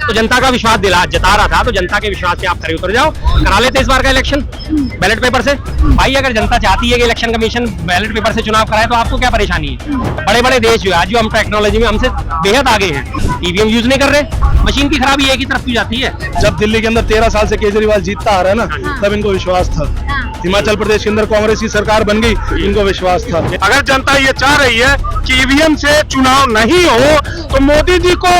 तो जनता का विश्वास जता रहा था, तो जनता के विश्वास से आप खड़े उतर जाओ, करा लेते इस बार का इलेक्शन बैलेट पेपर से। भाई अगर जनता चाहती है कि इलेक्शन कमीशन बैलेट पेपर से चुनाव कराए तो आपको क्या परेशानी है? बड़े बड़े देश जो है आज जो हम टेक्नोलॉजी में हमसे बेहद आगे हैं, ईवीएम यूज नहीं कर रहे, मशीन की खराबी एक ही तरफ की जाती है। जब दिल्ली के अंदर 13 साल से केजरीवाल जीतता आ रहा है ना, तब इनको विश्वास था। हिमाचल प्रदेश के अंदर कांग्रेस की सरकार बन गई, इनको विश्वास था। अगर जनता ये चाह रही है कि ईवीएम से चुनाव नहीं हो तो मोदी जी को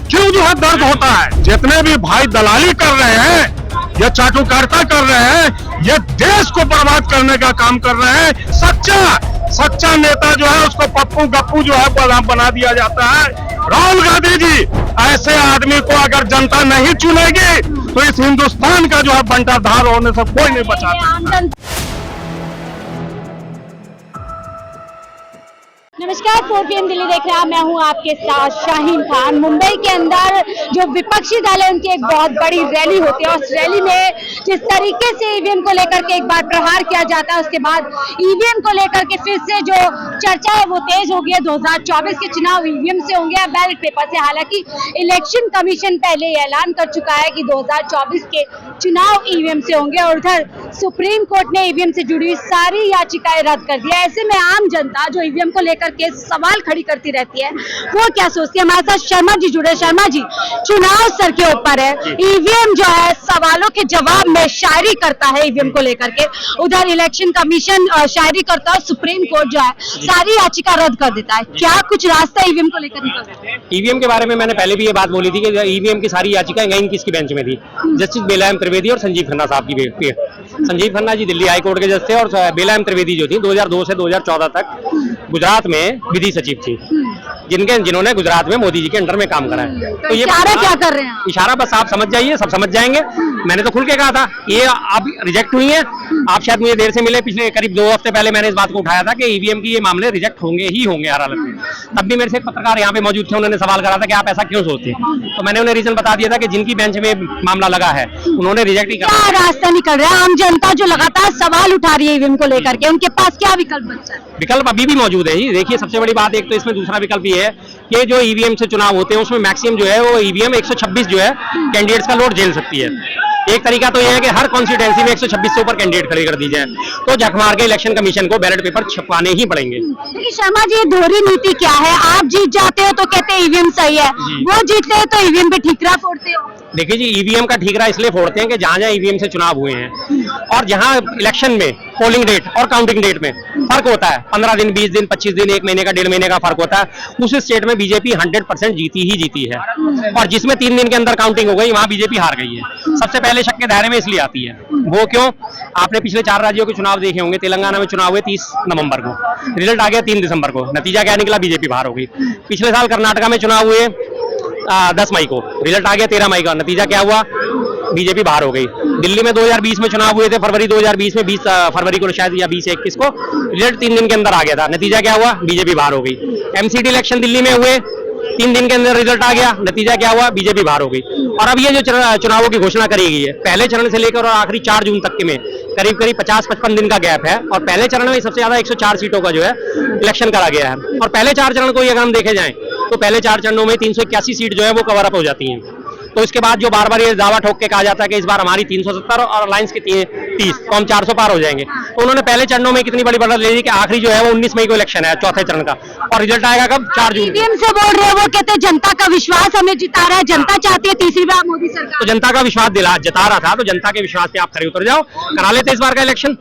क्यों जो है दर्द होता है? जितने भी भाई दलाली कर रहे हैं, ये चाटुकारिता कर रहे हैं, ये देश को बर्बाद करने का काम कर रहे हैं। सच्चा नेता जो है उसको पप्पू गप्पू जो है बना दिया जाता है। राहुल गांधी जी ऐसे आदमी को अगर जनता नहीं चुनेगी तो इस हिंदुस्तान का जो है बंटाधार होने से कोई नहीं बचाता। नमस्कार, 4 PM दिल्ली देख रहे हैं। मैं हूं आपके साथ शाहीन खान। मुंबई के अंदर जो विपक्षी दल है उनकी एक बहुत बड़ी रैली होती है और उस रैली में जिस तरीके से ईवीएम को लेकर के एक बार प्रहार किया जाता है, उसके बाद ईवीएम को लेकर के फिर से जो चर्चा है वो तेज हो गई है। 2024 के चुनाव ईवीएम से होंगे या बैलेट पेपर से। हालांकि इलेक्शन कमीशन पहले ही ऐलान कर चुका है कि 2024 के चुनाव ईवीएम से होंगे और उधर सुप्रीम कोर्ट ने ईवीएम से जुड़ी सारी याचिकाएं रद्द कर दी है। ऐसे में आम जनता जो ईवीएम को लेकर के सवाल खड़ी करती रहती है वो क्या सोचती है? हमारे साथ शर्मा जी जुड़े। शर्मा जी, चुनाव सर के ऊपर है, ईवीएम जो है सवालों के जवाब में शायरी करता है ईवीएम को लेकर के, उधर इलेक्शन कमीशन शायरी करता है, सुप्रीम कोर्ट जो है सारी याचिका रद्द कर देता है। क्या कुछ रास्ता ईवीएम को लेकर निकल रहा है? ईवीएम के बारे में मैंने पहले भी ये बात बोली थी कि ईवीएम की सारी याचिकाएं गई किसकी बेंच में थी? जस्टिस बेलायम त्रिवेदी और संजीव खन्ना साहब की बेंच पे। संजीव खन्ना जी दिल्ली हाई कोर्ट के जज थे और बेलायम त्रिवेदी जो थी 2002 से 2014 तक गुजरात में विधि सचिव थी, जिन्होंने गुजरात में मोदी जी के अंडर में काम करा है। तो ये इशारा क्या कर रहे हैं? इशारा बस आप समझ जाइए, सब समझ जाएंगे। मैंने तो खुल के कहा था, ये आप रिजेक्ट हुई है। आप शायद मुझे देर से मिले, पिछले करीब 2 हफ्ते पहले मैंने इस बात को उठाया था कि ईवीएम की ये मामले रिजेक्ट होंगे ही होंगे हर हालत में। तब भी मेरे से एक पत्रकार यहाँ पे मौजूद थे, उन्होंने सवाल करा था कि आप ऐसा क्यों सोचते हैं, तो मैंने उन्हें रीजन बता दिया था कि जिनकी बेंच में मामला लगा है उन्होंने रिजेक्ट ही करा। रास्ता निकल रहा है? आम जनता जो लगातार सवाल उठा रही है ईवीएम को लेकर के, उनके पास क्या विकल्प बचा है? विकल्प अभी भी मौजूद है। देखिए, सबसे बड़ी बात एक तो इसमें दूसरा विकल्प ये है कि जो ईवीएम से चुनाव होते हैं उसमें मैक्सिमम जो है वो ईवीएम 126 जो है कैंडिडेट्स का लोड झेल सकती है। एक तरीका तो यह है कि हर कॉन्स्टिट्यूएंसी में 126 से ऊपर कैंडिडेट खड़े कर दी जाए, तो झक मार के इलेक्शन कमीशन को बैलेट पेपर छपवाने ही पड़ेंगे। देखिए शर्मा जी, दोहरी नीति क्या है? आप जीत जाते हो तो कहते हैं ईवीएम सही है, वो जीतते हैं तो ईवीएम पे ठीकरा फोड़ते हो। देखिए जी, ईवीएम का ठीकरा इसलिए फोड़ते हैं कि जहां जहां ईवीएम से चुनाव हुए हैं और जहां इलेक्शन में पोलिंग डेट और काउंटिंग डेट में फर्क होता है, 15 दिन, 20 दिन, 25 दिन, 1 महीने का, 1.5 महीने का फर्क होता है, उस स्टेट में बीजेपी 100% जीती ही जीती है। और जिसमें 3 दिन के अंदर काउंटिंग हो गई वहां बीजेपी हार गई है। सबसे पहले शक के दायरे में इसलिए आती है। वो क्यों? आपने पिछले 4 राज्यों के चुनाव देखे होंगे। तेलंगाना में चुनाव हुए 30 नवंबर को, रिजल्ट आ गया 3 दिसंबर को। नतीजा क्या निकला? बीजेपी बाहर हो गई। पिछले साल कर्नाटका में चुनाव हुए 10 मई को, रिजल्ट आ गया 13 मई का। नतीजा क्या हुआ? बीजेपी बाहर हो गई। दिल्ली में 2020 में चुनाव हुए थे, फरवरी 2020 में, 20 फरवरी को शायद या 20-21 को, रिजल्ट 3 दिन के अंदर आ गया था। नतीजा क्या हुआ? बीजेपी बाहर हो गई। एमसीडी इलेक्शन दिल्ली में हुए, 3 दिन के अंदर रिजल्ट आ गया। नतीजा क्या हुआ? बीजेपी बाहर हो गई। और अब ये जो चुनावों की घोषणा करी गई है, पहले चरण से लेकर और आखिरी 4 जून तक के में करीब 50-55 दिन का गैप है। और पहले चरण में सबसे ज्यादा 104 सीटों का जो है इलेक्शन करा गया है। और पहले 4 चरण को अगर हम देखे जाएं तो पहले 4 चरणों में 381 सीट जो है वो कवर अप हो जाती हैं। तो इसके बाद जो बार बार ये दावा ठोक के कहा जाता है कि इस बार हमारी 370 और अलायंस की 30, तो हम 400 पार हो जाएंगे। तो उन्होंने पहले चरणों में कितनी बड़ी बढ़त ले ली कि आखिरी जो है वो 19 मई को इलेक्शन है, चौथे चरण का, और रिजल्ट आएगा कब? 4 जून। ईवीएम से बोल रहे हैं, वो कहते हैं जनता का विश्वास हमें जिता रहा है, जनता चाहती है तीसरी बार मोदी सरकार। तो जनता का विश्वास जता रहा था, तो जनता के विश्वास से आप खड़े उतर जाओ, करा लेते इस बार का इलेक्शन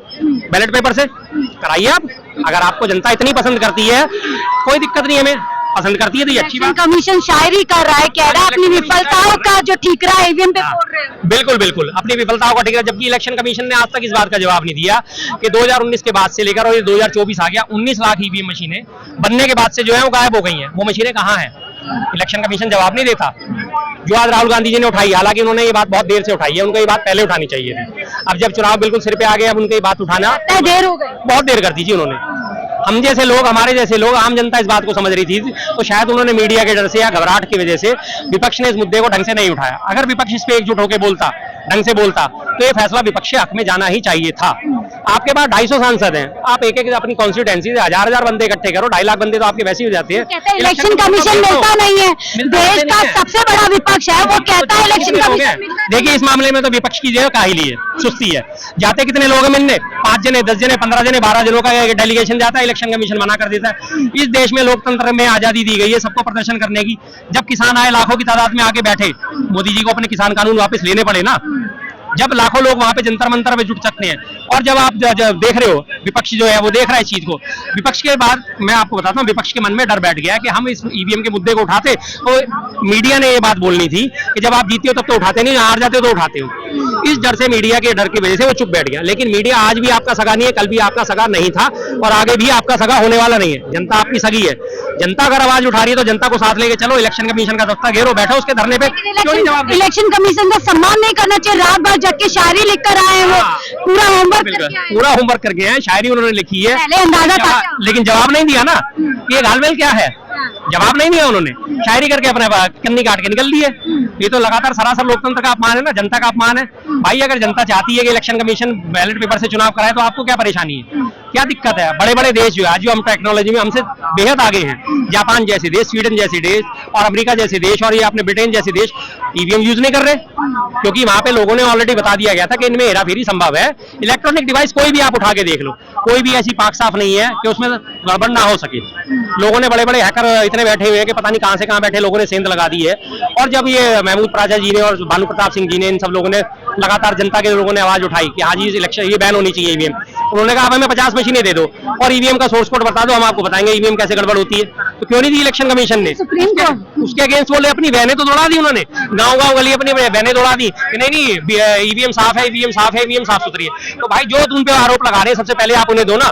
बैलेट पेपर से। कराइए आप, अगर आपको जनता इतनी पसंद करती है, कोई दिक्कत नहीं, हमें पसंद करती है तो ये अच्छी बात। कमीशन शायरी कर रहा है, कह रहा है अपनी विफलताओं का जो ठीकरा ईवीएम पे फोड़ रहे हैं। बिल्कुल बिल्कुल, अपनी विफलताओं का ठीकरा। जबकि इलेक्शन कमीशन ने आज तक इस बात का जवाब नहीं दिया कि 2019 के बाद से लेकर और ये 2024 आ गया, 19 लाख ईवीएम मशीनें बनने के बाद से जो है वो गायब हो गई हैं। वो मशीनें कहाँ हैं? इलेक्शन कमीशन जवाब नहीं देता। जो आज राहुल गांधी जी ने उठाई, हालांकि उन्होंने ये बात बहुत देर से उठाई है, उनको ये बात पहले उठानी चाहिए थी। अब जब चुनाव बिल्कुल सिर पे आ गए, अब उनको ये बात उठाना देर हो गई, बहुत देर कर दी जी उन्होंने। हम जैसे लोग, हमारे जैसे लोग, आम जनता इस बात को समझ रही थी, तो शायद उन्होंने मीडिया के डर से या घबराहट की वजह से विपक्ष ने इस मुद्दे को ढंग से नहीं उठाया। अगर विपक्ष इस पे एकजुट होकर बोलता ढंग से बोलता, तो ये फैसला विपक्ष के हक में जाना ही चाहिए था। आपके पास 250 सांसद हैं, आप एक एक अपनी कॉन्स्टिट्यूएंसी से 1000 बंदे इकट्ठे करो, 2.5 लाख बंदे तो आपके वैसे ही हो जाते हैं। इलेक्शन कमीशन मिलता नहीं है, देश का सबसे बड़ा विपक्ष है, वो कहता है इलेक्शन कमीशन। देखिए इस मामले में तो विपक्ष की जो काहिली है, सुस्ती है। जाते कितने लोग हैं मिलने, 5 जने, 10 जने, 15 जने, 12 जनों का डेलीगेशन जाता है, इलेक्शन कमीशन मना कर देता है। इस देश में लोकतंत्र में आजादी दी गई है सबको प्रदर्शन करने की। जब किसान आए लाखों की तादाद में आके बैठे, मोदी जी को अपने किसान कानून वापस लेने पड़े ना, जब लाखों लोग वहां पे जंतर मंतर में जुट सकते हैं। और जब आप जब देख रहे हो विपक्ष जो है वो देख रहा है इस चीज को, विपक्ष के बाद मैं आपको बताता हूँ विपक्ष के मन में डर बैठ गया कि हम इस ईवीएम के मुद्दे को उठाते तो मीडिया ने ये बात बोलनी थी कि जब आप जीते हो तब तो उठाते नहीं, हार जाते हो तो उठाते हो। इस डर से, मीडिया के डर की वजह से वो चुप बैठ गया। लेकिन मीडिया आज भी आपका सगा नहीं है, कल भी आपका सगा नहीं था और आगे भी आपका सगा होने वाला नहीं है। जनता आपकी सगी है। जनता अगर आवाज उठा रही है तो जनता को साथ लेके चलो, इलेक्शन कमीशन का दफ्तर घेरो, बैठो उसके धरने पे। क्यों नहीं जवाब? इलेक्शन कमीशन का सम्मान नहीं करना चाहिए। रात भर जग के शायरी लिख कर आए हैं, वो पूरा होमवर्क करके आए, शायरी उन्होंने लिखी है, पहले अंदाजा था, लेकिन जवाब नहीं दिया ना। ये घालमेल क्या है? जवाब नहीं दिया उन्होंने, शायरी करके अपने कन्नी काट के निकल दिए। ये तो लगातार सरासर लोकतंत्र का अपमान है ना, जनता का अपमान है। भाई अगर जनता चाहती है कि इलेक्शन कमीशन बैलेट पेपर से चुनाव कराए तो आपको क्या परेशानी है, क्या दिक्कत है? बड़े बड़े देश जो है जो हम टेक्नोलॉजी में हमसे बेहद आगे हैं, जापान जैसे देश, स्वीडन जैसे देश और अमेरिका जैसे देश और ये अपने ब्रिटेन जैसे देश ईवीएम यूज नहीं कर रहे, क्योंकि वहां पे लोगों ने ऑलरेडी बता दिया गया था कि इनमें हेराफेरी संभव है। इलेक्ट्रॉनिक डिवाइस कोई भी आप उठा के देख लो, कोई भी ऐसी पाक साफ नहीं है कि उसमें गड़बड़ ना हो सके। लोगों ने बड़े बड़े हैकर इतने बैठे हुए हैं कि पता नहीं कहां से कहां बैठे लोगों ने सेंध लगा दी है। और जब ये महमूद प्राजा जी ने और भानु प्रताप सिंह जी ने, इन सब लोगों ने लगातार जनता के लोगों ने आवाज उठाई कि हाँ जी इस इलेक्शन ये बैन होनी चाहिए ईवीएम। उन्होंने कहा हमें 50 मशीनें दे दो और ईवीएम का सोर्स कोड बता दो, हम आपको बताएंगे ईवीएम कैसे गड़बड़ होती है। तो क्यों नहीं दी इलेक्शन कमीशन ने? उसके अगेंस्ट बोले, अपनी बहनें तो दौड़ा दी उन्होंने, गांव गांव गली अपनी बहनें दौड़ा दी कि नहीं ईवीएम साफ है, ईवीएम साफ है, ईवीएम साफ सुथरी है। तो भाई जो उन पे आरोप लगा रहे हैं सबसे पहले आप उन्हें दो ना।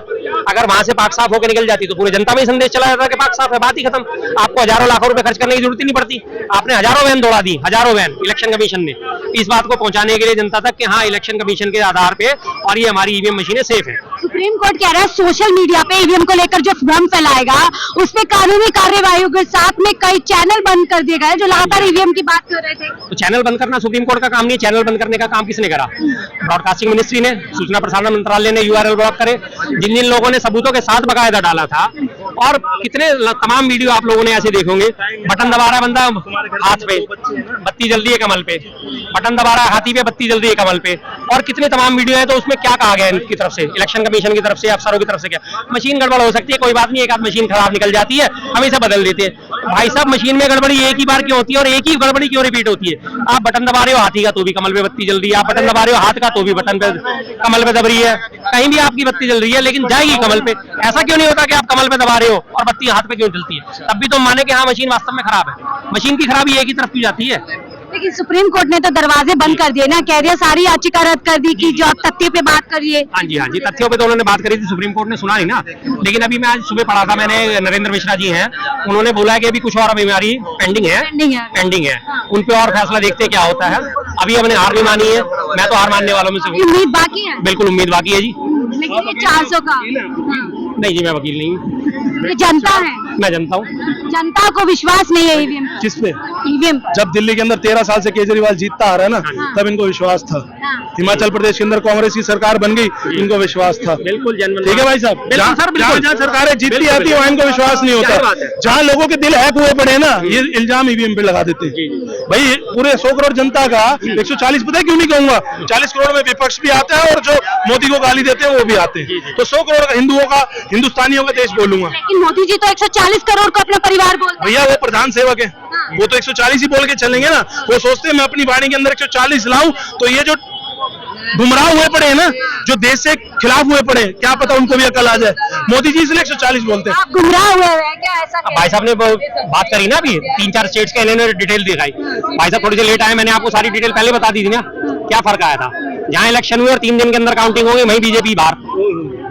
अगर वहां से पाक साफ होकर निकल जाती तो पूरी जनता में संदेश चला जाता कि पाक साफ है, बात ही खत्म। आपको हजारों लाखों रुपए खर्च करने की जरूरत ही नहीं पड़ती। आपने हजारों वैन दौड़ा दी, हजारों वैन इलेक्शन कमीशन ने, इस बात को पहुंचाने के लिए जनता तक कि हाँ इलेक्शन कमीशन के आधार पे और ये हमारी ईवीएम मशीनें सेफ है। सुप्रीम कोर्ट कह रहा है सोशल मीडिया पे ईवीएम को लेकर जो भ्रम फैलाएगा उस पे कानूनी कार्यवाही के साथ में कई चैनल बंद कर दिए गए जो लगातार ईवीएम की बात कर रहे थे। तो चैनल बंद करना सुप्रीम कोर्ट का काम नहीं है। चैनल बंद करने का काम किसने करा? ब्रॉडकास्टिंग मिनिस्ट्री ने, सूचना प्रसारण मंत्रालय ने यूआरएल ब्लॉक करे, जिन जिन लोगों ने सबूतों के साथ बकायदा डाला था। और कितने तमाम वीडियो आप लोगों ने ऐसे देखोगे, बटन दबा रहा है बंदा हाथ पे, बत्ती जल रही है कमल पे, बटन दबा रहा है हाथी पे, बत्ती जल रही है कमल पे। और कितने तमाम वीडियो है। तो उसमें क्या कहा गया इनकी तरफ से, इलेक्शन कमीशन की तरफ से, अफसरों की तरफ से? क्या मशीन गड़बड़ हो सकती है, कोई बात नहीं, एक आध मशीन खराब निकल जाती है, हम इसे बदल देते हैं। भाई साहब मशीन में गड़बड़ी एक ही बार क्यों होती है और एक ही गड़बड़ी क्यों रिपीट होती है? आप बटन दबा रहे हो हाथी का तो भी कमल पे बत्ती जल रही है, आप बटन दबा रहे हो हाथ का तो भी बटन पे कमल पे दब रही है, कहीं भी आपकी बत्ती जल रही है लेकिन जाएगी कमल पे। ऐसा क्यों नहीं होता कि आप कमल पे दबा रहे हो और बत्ती हाथ पे क्यों जलती है? तब भी तो माने कि हाँ मशीन वास्तव में खराब है। मशीन की खराबी एक ही तरफ क्यों जाती है? लेकिन सुप्रीम कोर्ट ने तो दरवाजे बंद कर दिए ना, कह दिया सारी याचिका रद्द कर दी कि जो आप तथ्य पे बात करिए। हाँ जी, तथ्यों पे तो उन्होंने बात करी थी, सुप्रीम कोर्ट ने सुना नहीं ना। लेकिन अभी मैं आज सुबह पढ़ा था मैंने, नरेंद्र मिश्रा जी हैं, उन्होंने बोला कि अभी कुछ और बीमारी पेंडिंग है, उन पे और फैसला देखते क्या होता है। अभी हमने हार नहीं मानी है, मैं तो हार मानने वालों में से हूँ। उम्मीद बाकी है? बिल्कुल उम्मीद बाकी है जी। लेकिन ये 400 का नहीं जी, मैं वकील नहीं हूँ, ये जनता है, मैं जनता हूँ। जनता को विश्वास नहीं है ईवीएम किस पे? ईवीएम जब दिल्ली के अंदर 13 साल से केजरीवाल जीतता आ रहा है ना, तब इनको विश्वास था। हिमाचल प्रदेश के अंदर कांग्रेस की सरकार बन गई, इनको विश्वास था। बिल्कुल ठीक है भाई साहब, जहाँ सरकारें जीतती आती है वहाँ इनको विश्वास नहीं होता। जहाँ लोगों के दिल हैक हुए पड़े ना, ये इल्जाम ईवीएम पे लगा देते हैं। भाई पूरे 100 करोड़ जनता का 140, पता है क्यों नहीं कहूंगा, 40 करोड़ में विपक्ष भी आता है और जो मोदी को गाली देते हैं वो भी आते हैं। तो 100 करोड़ हिंदुओं का, हिंदुस्तानियों का देश बोलूंगा। लेकिन मोदी जी तो 140 करोड़ को अपना परिवार बोलते हैं। भैया वो प्रधान सेवक है, वो तो 140 ही बोल के चलेंगे ना। वो सोचते हैं मैं अपनी वाणी के अंदर 140 लाऊं, तो ये जो गुमराह हुए पड़े हैं ना, जो देश से खिलाफ हुए पड़े, क्या पता उनको भी अकल आ जाए। मोदी जी इसलिए 140 बोलते हैं। आप गुमराह हुए हैं क्या? ऐसा भाई साहब ने बात करी ना, अभी 3-4 स्टेट्स के इन्होंने डिटेल दिखाई। भाई साहब थोड़ी सी लेट आए, मैंने आपको सारी डिटेल पहले बता दी थी ना। क्या फर्क आया था? जहाँ इलेक्शन हुए और 3 दिन के अंदर काउंटिंग हो गई, वहीं बीजेपी बाहर,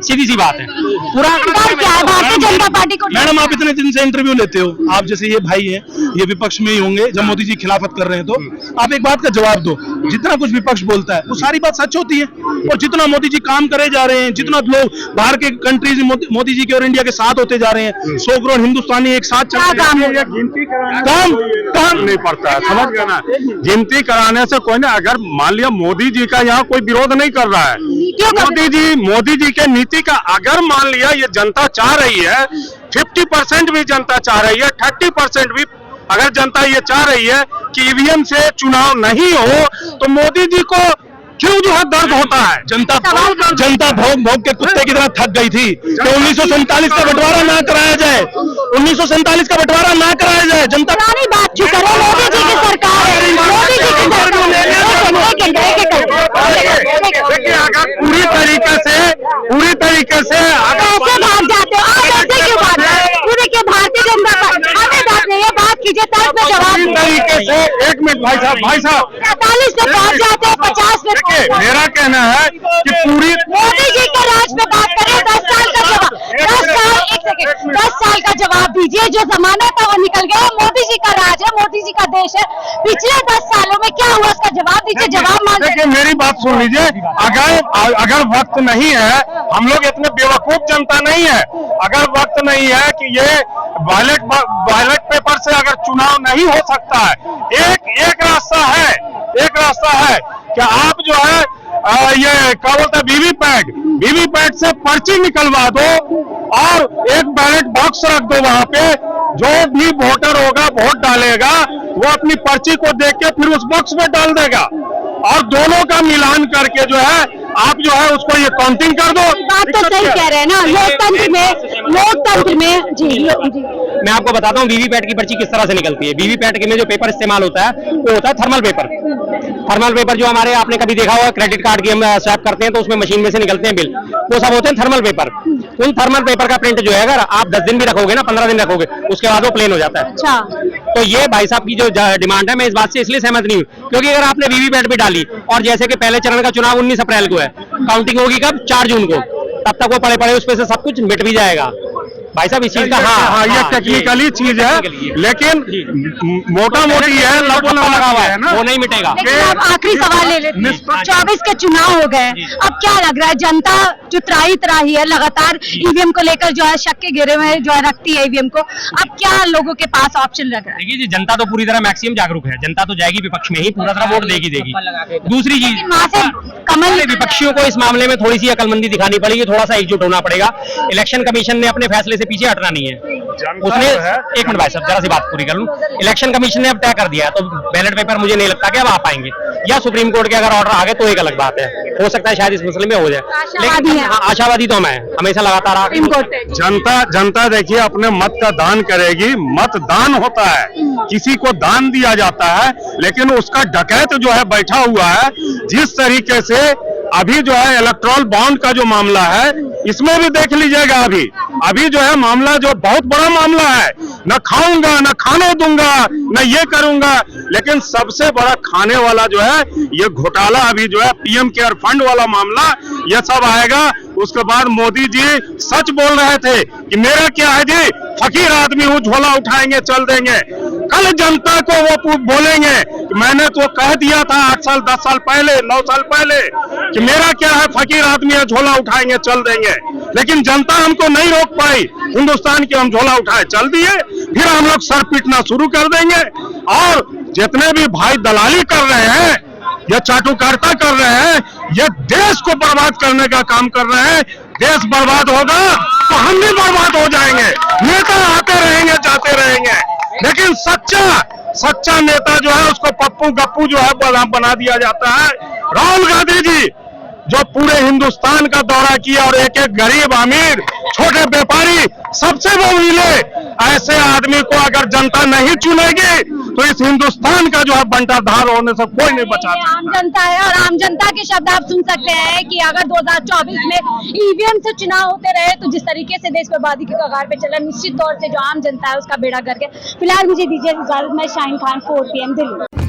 सीधी सी बात है। पूरा डर क्या है भारतीय जनता पार्टी को? मैडम आप इतने दिन से इंटरव्यू लेते हो, आप जैसे ये भाई हैं, ये विपक्ष में ही होंगे जब मोदी जी खिलाफत कर रहे हैं, तो आप एक बात का जवाब दो, जितना कुछ विपक्ष बोलता है वो सारी बात सच होती है, और जितना मोदी जी काम करे जा रहे हैं, जितना लोग बाहर के कंट्रीज मोदी जी के और इंडिया के साथ होते जा रहे हैं, 100 करोड़ हिंदुस्तानी एक साथ चल रहे हैं, गिनती काम नहीं पड़ता है, समझ गए ना। गिनती कराने से कोई ना, अगर मान लिया मोदी जी का यहाँ कोई विरोध नहीं कर रहा है, मोदी जी के नीति का अगर मान लिया ये जनता चाह रही है, 50% भी जनता चाह रही है, 30% भी अगर जनता ये चाह रही है कि ईवीएम से चुनाव नहीं हो, तो मोदी जी को क्यों जो है दर्द होता है? जनता भोग भोग के कुत्ते की तरह थक गई थी कि 1947 का बंटवारा ना कराया जाए, 1947 का बंटवारा ना कराया जाए। जनता पुरानी बात क्यों करो? मोदी जी की सरकार है, मोदी जी की देखिए, अगर पूरी तरीके से ऐसे भाग जाते हो आप, ऐसे क्यों भाग रहे हो? पूरे के भारतीय जनता पार्टी हमें बात नहीं है, बात कीजिए तर्क में जवाब। पूरी तरीके से, एक मिनट भाई साहब 45 में पहुंच जाते हैं, 50 में। मेरा कहना है कि पूरी मोदी जी के राज में बात करें, 10 साल का जवाब, 10 साल का जवाब दीजिए। जो जमाना था वो निकल गया, मोदी जी का राज है, मोदी जी का देश है, पिछले 10 सालों में क्या हुआ उसका जवाब दीजिए। जवाब मांग, देखिए मेरी बात सुन लीजिए, अगर वक्त नहीं है, हम लोग इतने बेवकूफ जनता नहीं है, अगर वक्त नहीं है कि ये बैलेट पेपर से अगर चुनाव नहीं हो सकता है, एक रास्ता है कि आप जो है ये क्या बोलते हैं वीवीपैट से पर्ची निकलवा दो और एक बैलेट बॉक्स रख दो, वहां पे जो भी वोटर होगा वोट डालेगा, वो अपनी पर्ची को देख के फिर उस बॉक्स में डाल देगा, और दोनों का मिलान करके जो है आप जो है उसको ये काउंटिंग कर दो। बात तो सही कह रहे हैं ना, लोकतंत्र में जी। मैं आपको बताता हूँ वीवीपैट की पर्ची किस तरह से निकलती है। वीवीपैट के में जो पेपर इस्तेमाल होता है वो होता है थर्मल पेपर। थर्मल पेपर जो हमारे, आपने कभी देखा होगा क्रेडिट कार्ड की हम स्वैप करते हैं तो उसमें मशीन में से निकलते हैं बिल, वो सब होते हैं थर्मल पेपर। उन थर्मल पेपर का प्रिंट जो है अगर आप 10 दिन भी रखोगे ना, 15 दिन रखोगे, उसके बाद वो प्लेन हो जाता है। अच्छा, तो ये भाई साहब की जो डिमांड है, मैं इस बात से इसलिए सहमत नहीं हूँ क्योंकि अगर आपने वीवीपैट भी डाली और जैसे कि पहले चरण का चुनाव 19 अप्रैल को है, काउंटिंग होगी कब? 4 जून को, तब तक वो पड़े उस पे से सब कुछ मिट भी जाएगा भाई साहब। इस चीज का ये टेक्निकली चीज है, लेकिन मोटा मोटी है, लगा हुआ है ना, वो नहीं मिटेगा। लेकिन अब आखिरी सवाल ले लेते हैं, 24 के चुनाव हो गए, अब क्या लग रहा है? जनता जो त्राही है लगातार ईवीएम को लेकर जो है शक के घेरे में जो है रखती है ईवीएम को, अब क्या लोगों के पास ऑप्शन लग रहा है? देखिए जी, जनता तो पूरी तरह मैक्सिमम जागरूक है, जनता तो जाएगी विपक्ष में ही, पूरा तरह वोट देगी। दूसरी चीज, वहां से कमल विपक्षियों को इस मामले में थोड़ी सी अकलमंदी दिखानी पड़ेगी, थोड़ा सा एकजुट होना पड़ेगा। इलेक्शन कमीशन ने अपने फैसले से पीछे हटना नहीं है। उसने, एक मिनट भाई साहब जरा सी बात पूरी कर लूं, इलेक्शन कमीशन ने अब तय कर दिया है, तो बैलेट पेपर मुझे नहीं लगता कि अब आ पाएंगे, या सुप्रीम कोर्ट के अगर ऑर्डर आ गए तो एक अलग बात है, हो सकता है शायद इस मसले में हो जाए, लेकिन आशावादी तो मैं हमेशा लगातार। जनता देखिए अपने मत का दान करेगी, मतदान होता है, किसी को दान दिया जाता है, लेकिन उसका डकैत जो है बैठा हुआ है, जिस तरीके से अभी जो है इलेक्ट्रल बॉन्ड का जो मामला है, इसमें भी देख लीजिएगा, अभी जो है मामला जो बहुत बड़ा मामला है, न खाऊंगा न खाने दूंगा न ये करूंगा, लेकिन सबसे बड़ा खाने वाला जो है ये घोटाला अभी जो है पीएम केयर फंड वाला मामला, ये सब आएगा। उसके बाद मोदी जी सच बोल रहे थे कि मेरा क्या है जी, फकीर आदमी हूँ, झोला उठाएंगे चल देंगे। कल जनता को वो बोलेंगे कि मैंने तो कह दिया था 8 साल 10 साल पहले 9 साल पहले कि मेरा क्या है, फकीर आदमी है, झोला उठाएंगे चल देंगे, लेकिन जनता हमको नहीं रोक पाई, हिंदुस्तान के हम झोला उठाए चल दिए, फिर हम लोग सर पीटना शुरू कर देंगे। और जितने भी भाई दलाली कर रहे हैं या चाटुकारिता कर रहे हैं, ये देश को बर्बाद करने का काम कर रहे हैं। देश बर्बाद होगा तो हम भी बर्बाद हो जाएंगे। नेता आते रहेंगे जाते रहेंगे, लेकिन सच्चा नेता जो है उसको पप्पू गप्पू जो है बना दिया जाता है। राहुल गांधी जी जो पूरे हिंदुस्तान का दौरा किया और एक एक गरीब अमीर छोटे व्यापारी सबसे वो मिले, ऐसे आदमी को अगर जनता नहीं चुनेगी तो इस हिंदुस्तान का जो है बंटाधार होने से कोई नहीं बचा सकता। आम जनता है और आम जनता के शब्द आप सुन सकते हैं कि अगर 2024 में ईवीएम से चुनाव होते रहे तो जिस तरीके से देश बर्बादी के कगार पे चला, निश्चित तौर से जो आम जनता है उसका बेड़ा गर्क है। फिलहाल मुझे दीजिए इजाजत, मैं शाहीन खान, 4 PM दिल्ली।